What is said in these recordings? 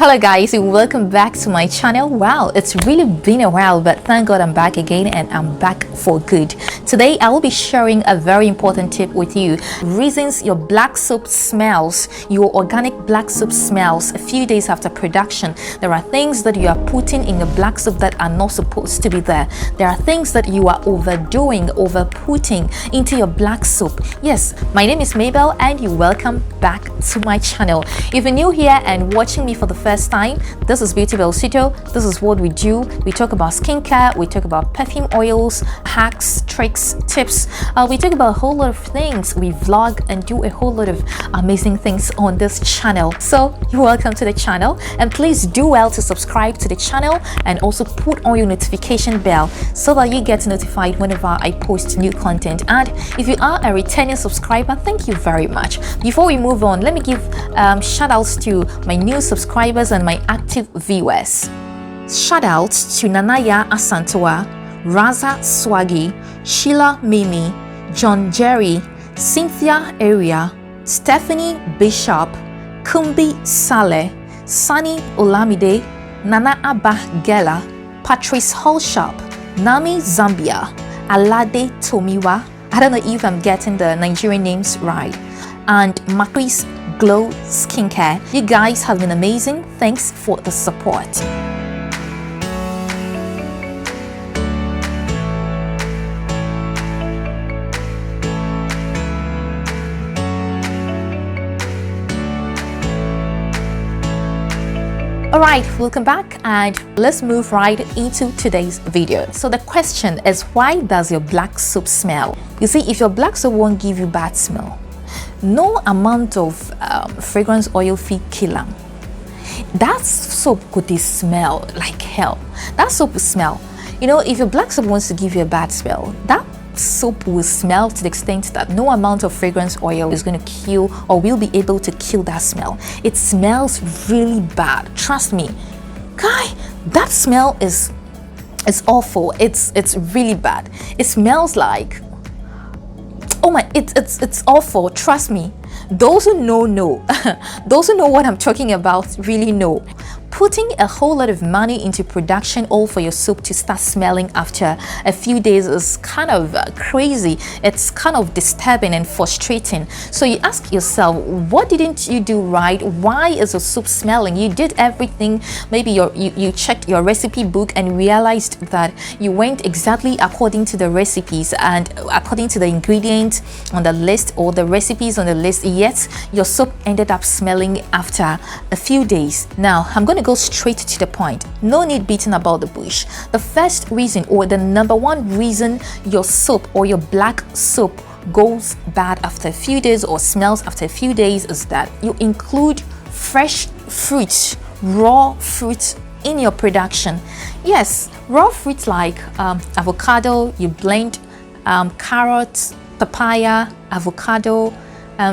Hello guys, welcome back to my channel. Wow, it's really been a while, but thank God I'm back again, and I'm back for good. Today I will be sharing a very important tip with you. Reasons your black soap smells, your organic black soap smells a few days after production. There are things that you are putting in your black soap that are not supposed to be there. There are things that you are overdoing, over-putting into your black soap. Yes, my name is Mabel and you welcome back to my channel. If you're new here and watching me for the first time, this is Beauty Bell Studio. This is what we do. We talk about skincare, we talk about perfume oils, hacks, tricks, tips. We talk about a whole lot of things. We vlog and do a whole lot of amazing things on this channel. So you're welcome to the channel, and please do well to subscribe to the channel and also put on your notification bell so that you get notified whenever I post new content. And if you are a returning subscriber, thank you very much. Before we move on, let me give shout outs to my new subscribers and my active viewers. Shout outs to Nanaya Asantee, Raza Swaggy, Sheila Mimi, John Jerry, Cynthia Area, Stephanie Bishop, Kumbi Saleh, Sunny Olamide, Nana Abba Gela, Patrice Holshop, Nami Zambia, Alade Tomiwa, I don't know if I'm getting the Nigerian names right, and Macris Glow Skincare. You guys have been amazing. Thanks for the support. Alright, welcome back, and let's move right into today's video. So the question is, why does your black soap smell? You see, if your black soap won't give you bad smell, no amount of fragrance oil fit kill them. That soap could smell like hell. That soap will smell. You know, if your black soap wants to give you a bad smell, that soap will smell to the extent that no amount of fragrance oil is going to kill or will be able to kill that smell. It smells really bad. Trust me, guy, that smell is awful. It's really bad. It smells like, oh my, it's awful. Trust me. Those who know. Those who know what I'm talking about really know. Putting a whole lot of money into production all for your soap to start smelling after a few days is kind of crazy. It's kind of disturbing and frustrating. So you ask yourself, what didn't you do right? Why is your soap smelling? You did everything. Maybe you checked your recipe book and realized that you went exactly according to the recipes and according to the ingredients on the list or the recipes on the list, yet your soap ended up smelling after a few days. Now, I'm going to go straight to the point. No need beating about the bush. The first reason, or the number one reason your soap or your black soap goes bad after a few days or smells after a few days, is that you include fresh fruits, raw fruits in your production. Yes, raw fruits like avocado. You blend carrots, papaya, avocado.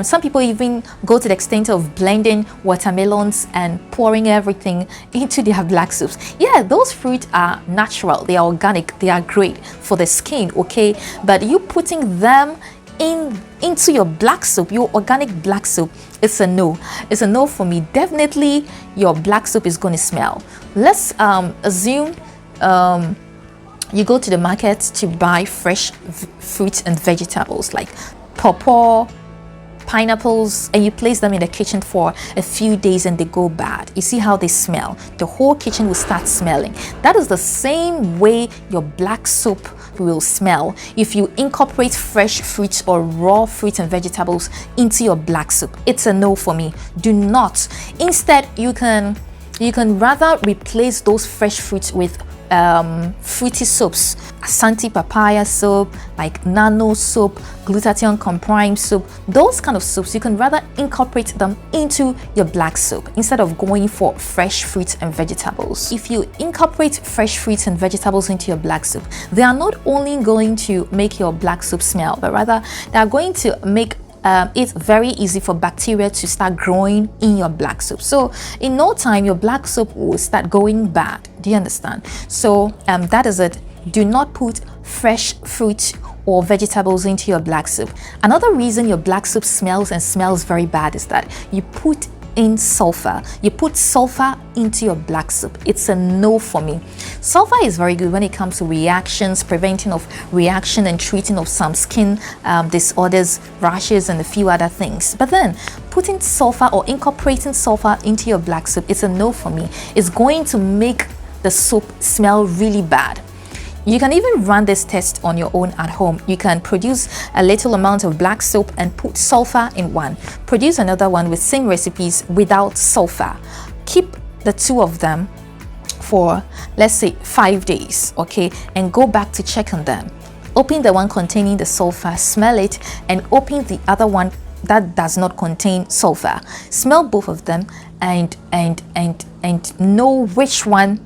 Some people even go to the extent of blending watermelons and pouring everything into their black soaps. Yeah, those fruits are natural, they are organic, they are great for the skin, okay? But you putting them into your black soap, your organic black soap, it's a no. It's a no for me. Definitely your black soap is going to smell. Let's assume you go to the market to buy fresh fruits and vegetables like pawpaw, pineapples, and you place them in the kitchen for a few days and they go bad. You see how they smell? The whole kitchen will start smelling. That is the same way your black soap will smell if you incorporate fresh fruits or raw fruits and vegetables into your black soap. It's a no for me. Do not. Instead, you can rather replace those fresh fruits with fruity soaps, Asantee papaya soap, like nano soap, glutathione comprime soap. Those kind of soaps, you can rather incorporate them into your black soap instead of going for fresh fruits and vegetables. If you incorporate fresh fruits and vegetables into your black soap, they are not only going to make your black soap smell, but rather they are going to make it's very easy for bacteria to start growing in your black soap. So in no time, your black soap will start going bad. Do you understand? So that is it. Do not put fresh fruit or vegetables into your black soap. Another reason your black soap smells very bad is that you put in sulfur. You put sulfur into your black soup. It's a no for me. Sulfur is very good when it comes to reactions, preventing of reaction and treating of some skin disorders, rashes, and a few other things. But then putting sulfur or incorporating sulfur into your black soup, it's a no for me. It's going to make the soup smell really bad. You can even run this test on your own at home. You can produce a little amount of black soap and put sulfur in one. Produce another one with same recipes without sulfur. Keep the two of them for, let's say, 5 days, okay? And go back to check on them. Open the one containing the sulfur, smell it, and open the other one that does not contain sulfur. Smell both of them and know which one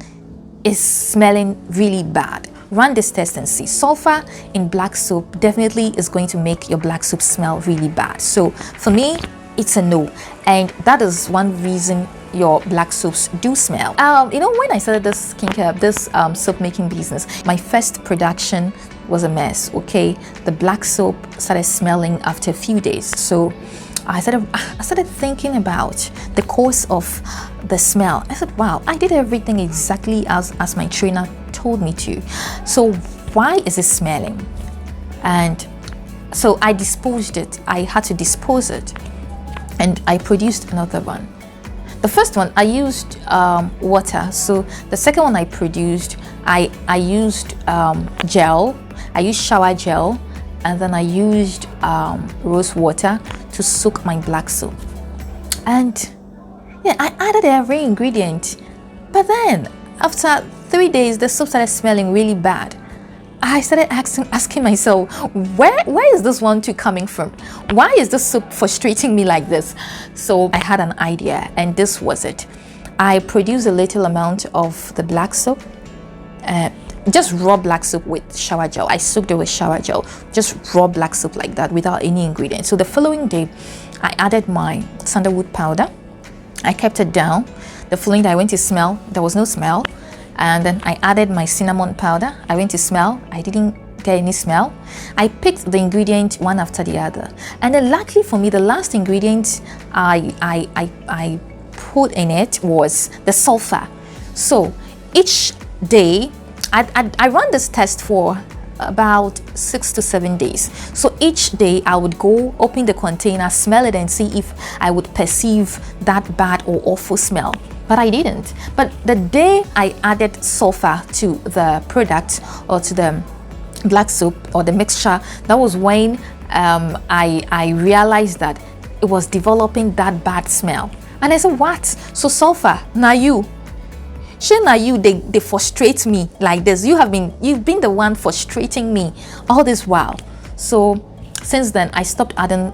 is smelling really bad. Run this test and see. Sulfur in black soup definitely is going to make your black soup smell really bad. So for me, it's a no. And that is one reason your black soaps do smell. You know, when I started this skincare, this soap making business, my first production was a mess, okay? The black soap started smelling after a few days. So I started thinking about the cause of the smell. I said, wow, I did everything exactly as my trainer told me to. So why is it smelling? And so I disposed it. I had to dispose it, and I produced another one. The first one I used water. So the second one I produced, I used gel. I used shower gel, and then I used rose water to soak my black soap. And yeah, I added every ingredient, but then after 3 days the soap started smelling really bad. I started asking myself, where is this one coming from? Why is this soap frustrating me like this? So I had an idea, and this was it. I produced a little amount of the black soap, just raw black soap with shower gel. I soaked it with shower gel, just raw black soap like that without any ingredients. So the following day, I added my sandalwood powder. I kept it down. The following day, I went to smell. There was no smell. And then I added my cinnamon powder. I went to smell. I didn't get any smell. I picked the ingredient one after the other. And then luckily for me, the last ingredient I put in it was the sulfur. So each day, I ran this test for about 6 to 7 days. So each day I would go open the container, smell it, and see if I would perceive that bad or awful smell. But I didn't. But the day I added sulfur to the product or to the black soap or the mixture, that was when I realized that it was developing that bad smell. And I said, what? So sulfur, now you. They frustrate me like this. You've been the one frustrating me all this while. So since then I stopped adding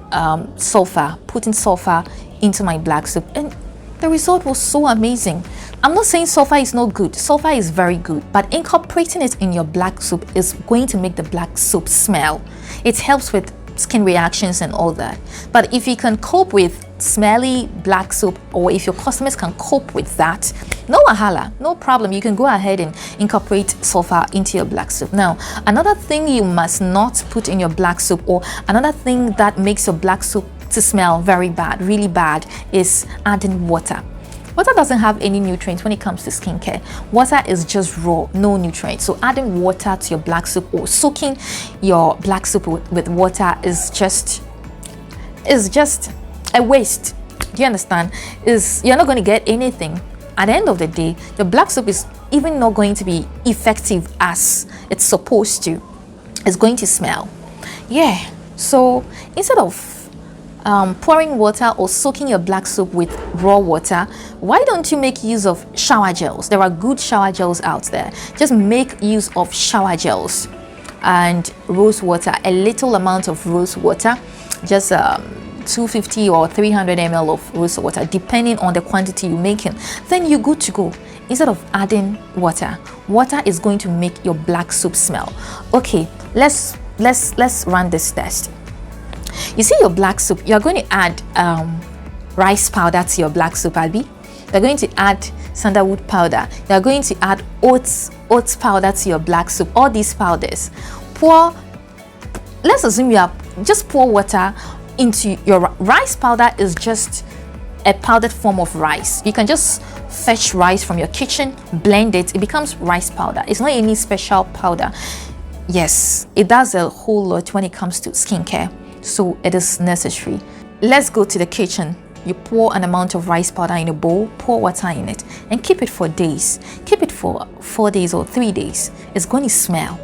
sulfur, putting sulfur into my black soup, and the result was so amazing. I'm not saying sulfur is not good. Sulfur is very good, but incorporating it in your black soup is going to make the black soup smell. It helps with skin reactions and all that. But if you can cope with smelly black soap, or if your customers can cope with that, no wahala, no problem. You can go ahead and incorporate sulfur into your black soap. Now, another thing you must not put in your black soap, or another thing that makes your black soap to smell very bad, really bad, is adding water. Water doesn't have any nutrients when it comes to skincare. Water is just raw, no nutrients. So adding water to your black soap or soaking your black soap with water is just a waste. Do you understand? You're not going to get anything. At the end of the day, the black soap is even not going to be effective as it's supposed to. It's going to smell. Yeah. So instead of pouring water or soaking your black soap with raw water, why don't you make use of shower gels? There are good shower gels out there. Just make use of shower gels and rose water, a little amount of rose water, just 250 or 300 ml of rose water, depending on the quantity you're making. Then you're good to go. Instead of adding water is going to make your black soap smell. Okay, let's run this test. You see your black soup, you're going to add rice powder to your black soup, Abby. You're going to add sandalwood powder. You're going to add oats powder to your black soup. All these powders. Let's assume just pour water into your rice powder. Is just a powdered form of rice. You can just fetch rice from your kitchen, blend it, it becomes rice powder. It's not any special powder. Yes, it does a whole lot when it comes to skincare, so it is necessary. Let's go to the kitchen. You pour an amount of rice powder in a bowl, pour water in it, and keep it for days. Keep it for 4 days or 3 days. It's going to smell.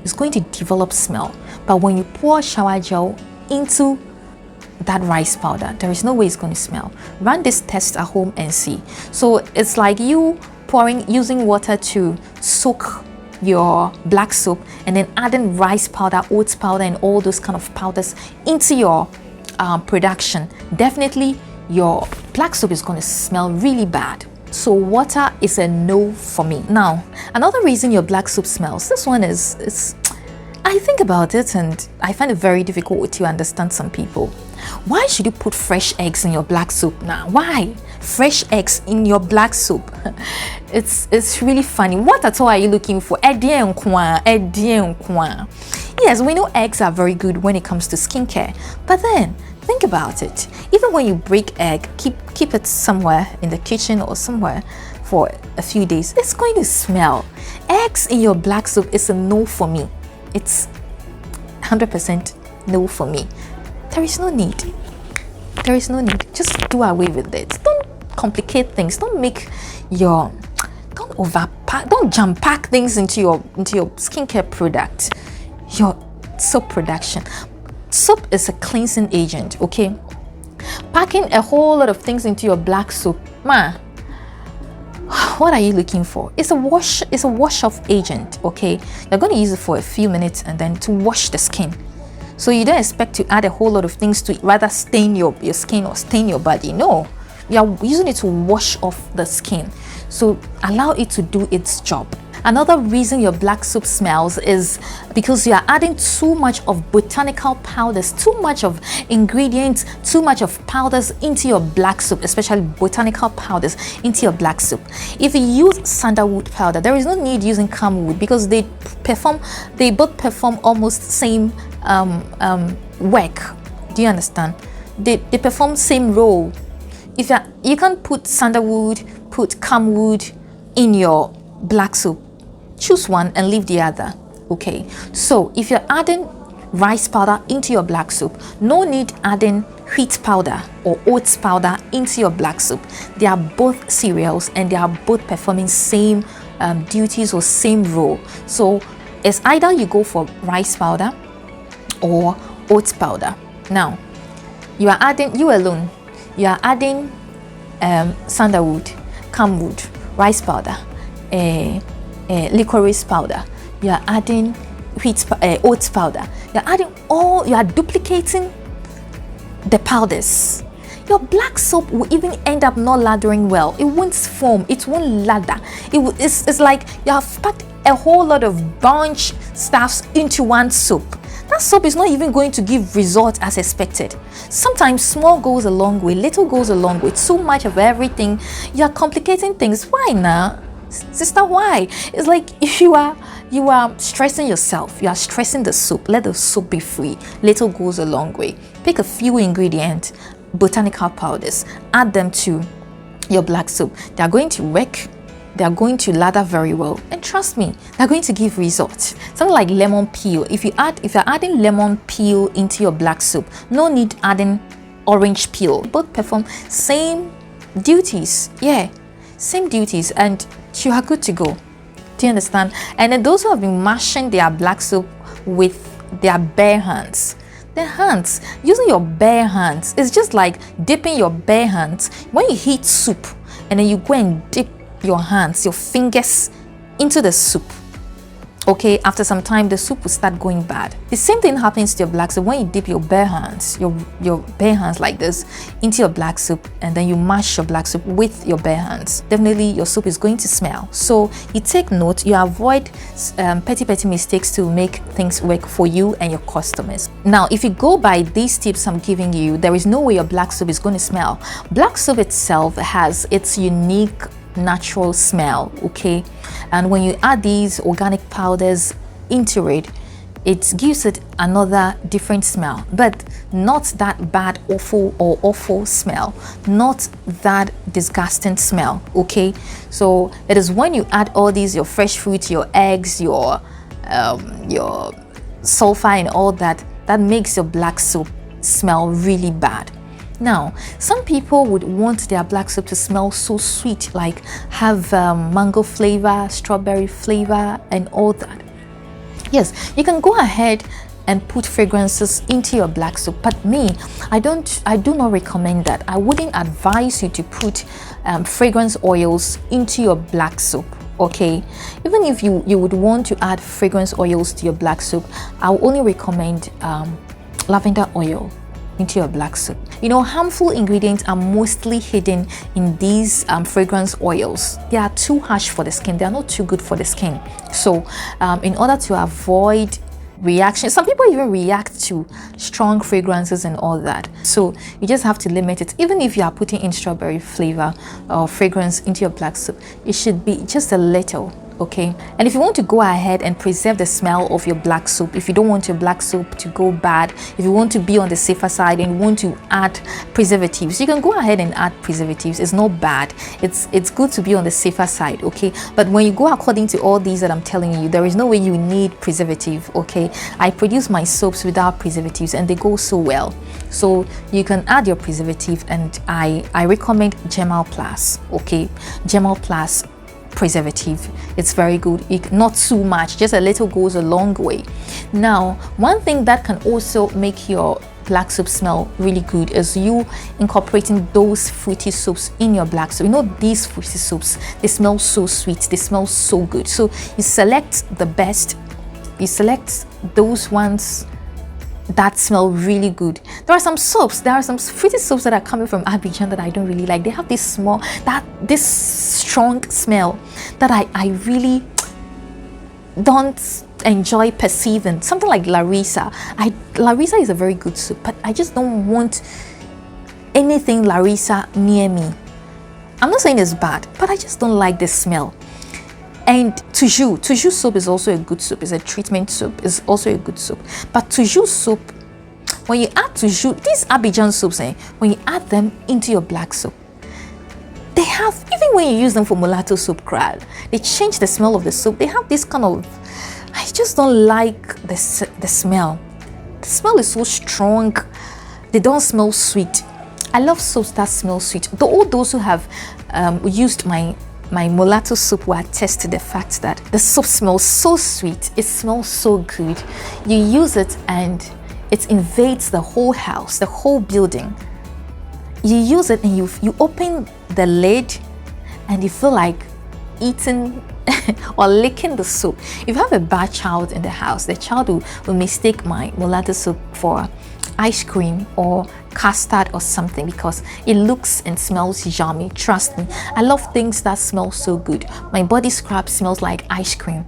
It's going to develop smell. But when you pour shower gel into that rice powder, there is no way it's going to smell. Run this test at home and see. So it's like you using water to soak your black soap and then adding rice powder, oats powder, and all those kind of powders into your production. Definitely your black soap is going to smell really bad. So water is a no for me. Now, another reason your black soap smells, this one is I think about it and I find it very difficult to understand some people. Why should you put fresh eggs in your black soap now? Why? Fresh eggs in your black soap? It's really funny. What at all are you looking for? Yes, we know eggs are very good when it comes to skincare, but then think about it. Even when you break egg, keep it somewhere in the kitchen or somewhere for a few days, it's going to smell. Eggs in your black soap is a no for me. It's 100% no for me. There is no need. There is no need. Just do away with it. Don't complicate things. Don't jam pack things into your skincare product, your soap production. Soap is a cleansing agent, okay? Packing a whole lot of things into your black soap, what are you looking for? It's a wash-off agent, okay? You're going to use it for a few minutes and then to wash the skin. So you don't expect to add a whole lot of things to rather stain your skin or stain your body. No, you are using it to wash off the skin. So allow it to do its job. Another reason your black soap smells is because you are adding too much of botanical powders, too much of ingredients, too much of powders into your black soap, especially botanical powders into your black soap. If you use sandalwood powder, there is no need using camwood because they both perform almost same work. Do you understand? They perform same role. If you can't put sandalwood, put camwood in your black soap. Choose one and leave the other. Okay, so if you're adding rice powder into your black soap, no need adding wheat powder or oats powder into your black soap. They are both cereals and they are both performing same duties or same role. So it's either you go for rice powder or oats powder. Now you are adding sandalwood, camwood, rice powder, licorice powder, you are adding oats powder, you are duplicating the powders. Your black soap will even end up not lathering well. It won't foam, it won't lather. It's like you have packed a whole lot of bunch stuffs into one soap. That soap is not even going to give results as expected. Sometimes small goes a long way, little goes a long way. Too much of everything, you are complicating things. Why now? Sister, why? It's like if you are stressing yourself, you are stressing the soap. Let the soap be free. Little goes a long way. Pick a few ingredients, botanical powders, add them to your black soap. They are going to work. They are going to lather very well, and trust me, they're going to give results. Something like lemon peel. If you're adding lemon peel into your black soap, no need adding orange peel. Both perform same duties. Yeah, same duties, and you are good to go. Do you understand? And then those who have been mashing their black soap with their bare hands, using your bare hands, it's just like dipping your bare hands when you heat soup, and then you go and dip your hands, your fingers into the soup. Okay, after some time the soup will start going bad. The same thing happens to your black soap when you dip your bare hands, your bare hands like this into your black soap, and then you mash your black soap with your bare hands. Definitely your soap is going to smell. So you take note, you avoid petty mistakes to make things work for you and your customers. Now if you go by these tips I'm giving you, there is no way your black soap is going to smell. Black soap itself has its unique natural smell, okay? And when you add these organic powders into it, it gives it another different smell, but not that bad awful smell, not that disgusting smell. Okay, so it is when you add all these, your fresh fruit, your eggs, your sulfur and all that, that makes your black soap smell really bad. Now, some people would want their black soap to smell so sweet, like have mango flavor, strawberry flavor and all that. Yes, you can go ahead and put fragrances into your black soap, but me, I do not recommend that. I wouldn't advise you to put fragrance oils into your black soap. Okay, even if you would want to add fragrance oils to your black soap, I will only recommend lavender oil into your black soap. You know, harmful ingredients are mostly hidden in these fragrance oils. They are too harsh for the skin. They are not too good for the skin. So in order to avoid reaction, some people even react to strong fragrances and all that, so you just have to limit it. Even if you are putting in strawberry flavor or fragrance into your black soap, it should be just a little. Okay, and if you want to go ahead and preserve the smell of your black soap, if you don't want your black soap to go bad, if you want to be on the safer side and you want to add preservatives, you can go ahead and add preservatives. It's not bad. It's good to be on the safer side. Okay, but when you go according to all these that I'm telling you, there is no way you need preservative. Okay, I produce my soaps without preservatives and they go so well, so you can add your preservative, and I recommend Gemal Plus. Okay, Gemal Plus preservative, it's very good. Not too much, just a little goes a long way. Now, one thing that can also make your black soap smell really good is you incorporating those fruity soaps in your black soap. You know, these fruity soaps, they smell so sweet, they smell so good. So you select the best, you select those ones that smell really good. There are some fruity soaps that are coming from Abidjan that I don't really like. They have this strong smell that I really don't enjoy perceiving. Something like Larissa. Larissa is a very good soap, but I just don't want anything Larissa near me. I'm not saying it's bad, but I just don't like the smell. And Toujours soap is also a good soap. It's a treatment soap. It's also a good soap. But Toujours soap, when you add Toujours, these Abidjan soaps, when you add them into your black soap, they have, even when you use them for MOLATO soap crowd, they change the smell of the soap. They have this kind of, I just don't like the smell. The smell is so strong. They don't smell sweet. I love soaps that smell sweet. All those who have used my MOLATO soap will attest to the fact that the soap smells so sweet. It smells so good. You use it and it invades the whole house, the whole building. You use it and you open the lid and you feel like eating or licking the soap. If you have a bad child in the house, the child will mistake my MOLATO soap for ice cream or custard or something because it looks and smells yummy. Trust me, I love things that smell so good. My body scrub smells like ice cream.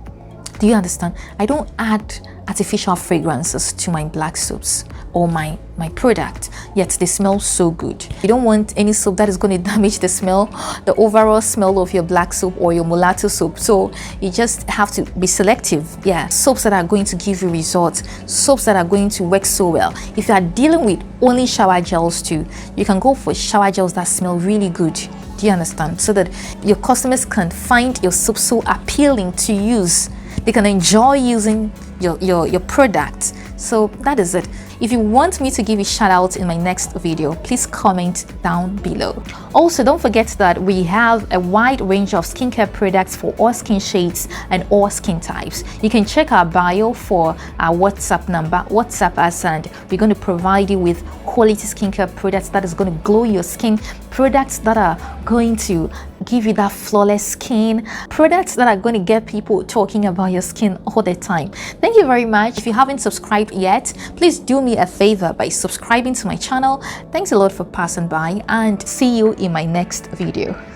Do you understand? I don't add artificial fragrances to my black soaps or my product, yet they smell so good. You don't want any soap that is going to damage the smell, the overall smell of your black soap or your MOLATO soap. So you just have to be selective. Yeah, soaps that are going to give you results, soaps that are going to work so well. If you are dealing with only shower gels too, you can go for shower gels that smell really good. Do you understand? So that your customers can find your soap so appealing to use. They can enjoy using your product. So that is it. If you want me to give you shout out in my next video, please comment down below. Also, don't forget that we have a wide range of skincare products for all skin shades and all skin types. You can check our bio for our WhatsApp number, WhatsApp us, and we're going to provide you with quality skincare products that is going to glow your skin, products that are going to give you that flawless skin, products that are going to get people talking about your skin all the time. Thank you very much. If you haven't subscribed yet, please do me a favor by subscribing to my channel. Thanks a lot for passing by, and see you in my next video.